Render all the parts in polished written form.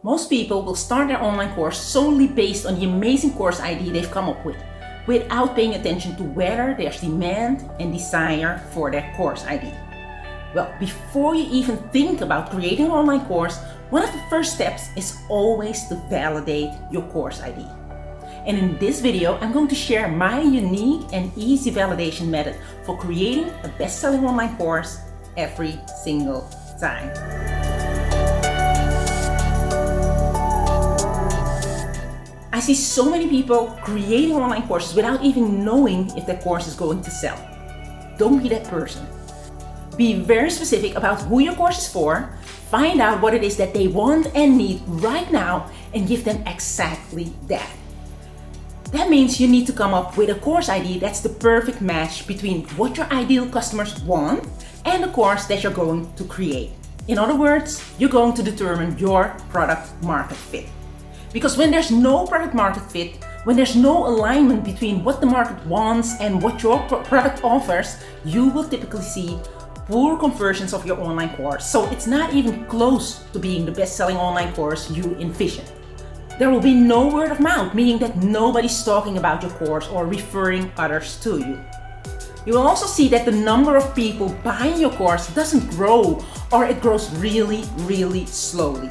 Most people will start their online course solely based on the amazing course idea they've come up with, without paying attention to whether there's demand and desire for their course idea. Well, before you even think about creating an online course, one of the first steps is always to validate your course idea. And in this video, I'm going to share my unique and easy validation method for creating a best-selling online course every single time. I see so many people creating online courses without even knowing if their course is going to sell. Don't be that person. Be very specific about who your course is for, find out what it is that they want and need right now, and give them exactly that. That means you need to come up with a course idea that's the perfect match between what your ideal customers want and the course that you're going to create. In other words, you're going to determine your product market fit. Because when there's no product market fit, when there's no alignment between what the market wants and what your product offers, you will typically see poor conversions of your online course. So it's not even close to being the best-selling online course you envision. There will be no word of mouth, meaning that nobody's talking about your course or referring others to you. You will also see that the number of people buying your course doesn't grow, or it grows really, really slowly.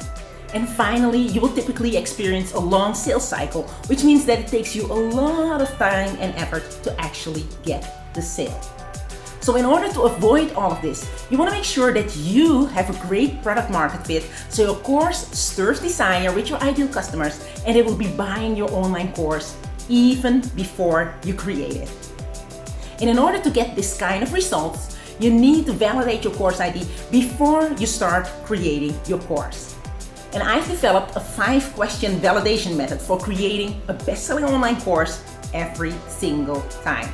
And finally, you will typically experience a long sales cycle, which means that it takes you a lot of time and effort to actually get the sale. So in order to avoid all of this, you want to make sure that you have a great product market fit so your course stirs desire with your ideal customers and they will be buying your online course even before you create it. And in order to get this kind of results, you need to validate your course idea before you start creating your course. And I've developed a 5-question validation method for creating a best-selling online course every single time.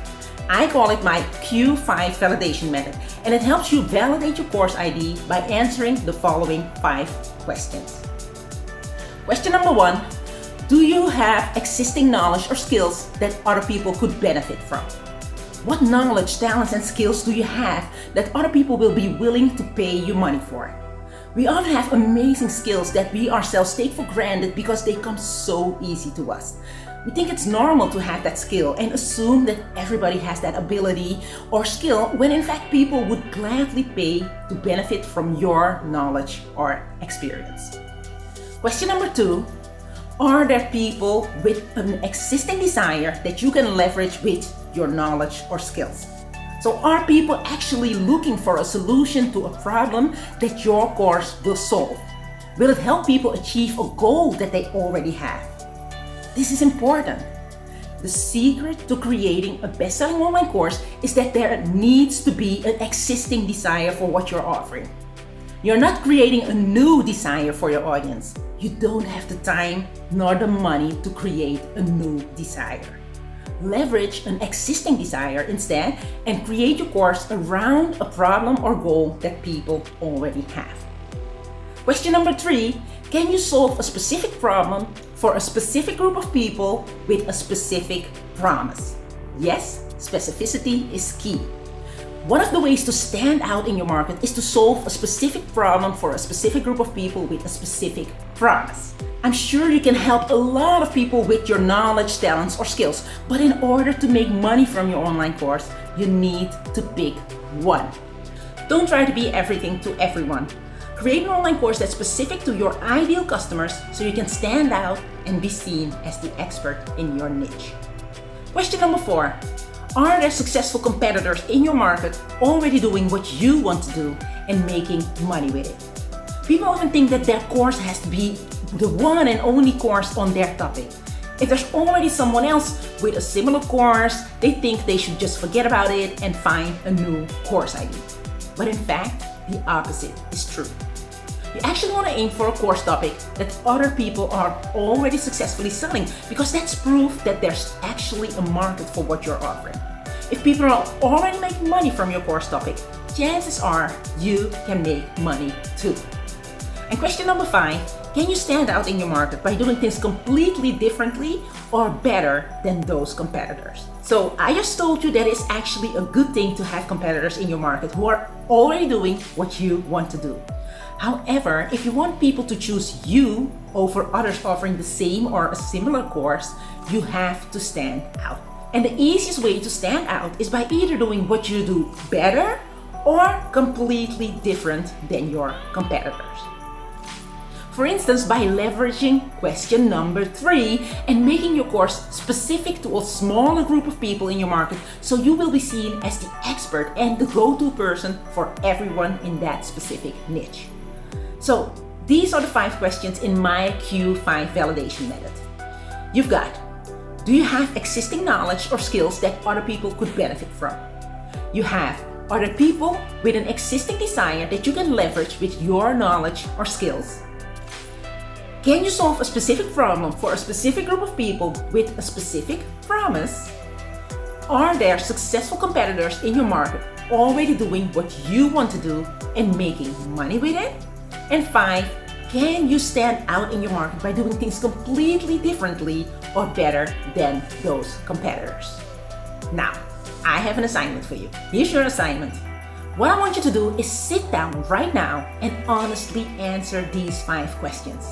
I call it my Q5 validation method, and it helps you validate your course idea by answering the following 5 questions. Question number 1, do you have existing knowledge or skills that other people could benefit from? What knowledge, talents, and skills do you have that other people will be willing to pay you money for? We often have amazing skills that we ourselves take for granted because they come so easy to us. We think it's normal to have that skill and assume that everybody has that ability or skill when in fact people would gladly pay to benefit from your knowledge or experience. Question number 2, are there people with an existing desire that you can leverage with your knowledge or skills? So are people actually looking for a solution to a problem that your course will solve? Will it help people achieve a goal that they already have? This is important. The secret to creating a best-selling online course is that there needs to be an existing desire for what you're offering. You're not creating a new desire for your audience. You don't have the time nor the money to create a new desire. Leverage an existing desire instead and create your course around a problem or goal that people already have. Question number 3, can you solve a specific problem for a specific group of people with a specific promise? Yes, specificity is key. One of the ways to stand out in your market is to solve a specific problem for a specific group of people with a specific promise. I'm sure you can help a lot of people with your knowledge, talents, or skills, but in order to make money from your online course, you need to pick one. Don't try to be everything to everyone. Create an online course that's specific to your ideal customers so you can stand out and be seen as the expert in your niche. Question number 4, are there successful competitors in your market already doing what you want to do and making money with it? People often think that their course has to be the one and only course on their topic. If there's already someone else with a similar course, they think they should just forget about it and find a new course idea. But in fact, the opposite is true. You actually want to aim for a course topic that other people are already successfully selling, because that's proof that there's actually a market for what you're offering. If people are already making money from your course topic, chances are you can make money too. And question number 5, can you stand out in your market by doing things completely differently or better than those competitors? So I just told you that it's actually a good thing to have competitors in your market who are already doing what you want to do. However, if you want people to choose you over others offering the same or a similar course, you have to stand out. And the easiest way to stand out is by either doing what you do better or completely different than your competitors. For instance, by leveraging question number 3 and making your course specific to a smaller group of people in your market, so you will be seen as the expert and the go-to person for everyone in that specific niche. So these are the 5 questions in my Q5 validation method. You've got, do you have existing knowledge or skills that other people could benefit from? You have, are there people with an existing desire that you can leverage with your knowledge or skills? Can you solve a specific problem for a specific group of people with a specific promise? Are there successful competitors in your market already doing what you want to do and making money with it? And 5, can you stand out in your market by doing things completely differently or better than those competitors? Now, I have an assignment for you. Here's your assignment. What I want you to do is sit down right now and honestly answer these 5 questions.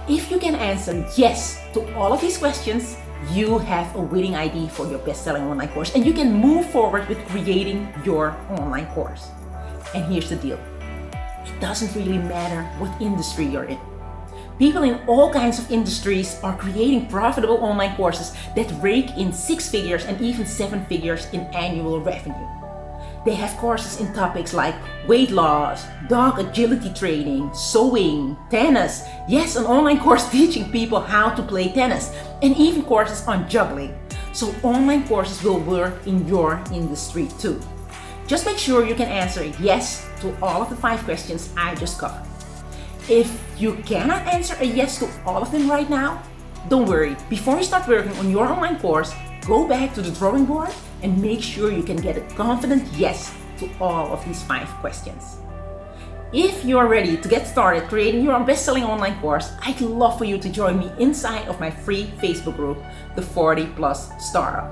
If you can answer yes to all of these questions, you have a winning idea for your best-selling online course and you can move forward with creating your online course. And here's the deal. It doesn't really matter what industry you're in. People in all kinds of industries are creating profitable online courses that rake in 6 figures and even 7 figures in annual revenue. They have courses in topics like weight loss, dog agility training, sewing, tennis. Yes, an online course teaching people how to play tennis, and even courses on juggling. So online courses will work in your industry too. Just make sure you can answer yes to all of the 5 questions I just covered. If you cannot answer a yes to all of them right now, don't worry. Before you start working on your online course, go back to the drawing board and make sure you can get a confident yes to all of these 5 questions. If you are ready to get started creating your best-selling online course, I'd love for you to join me inside of my free Facebook group, the 40 Plus Startup.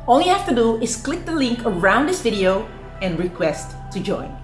All you have to do is click the link around this video and request to join.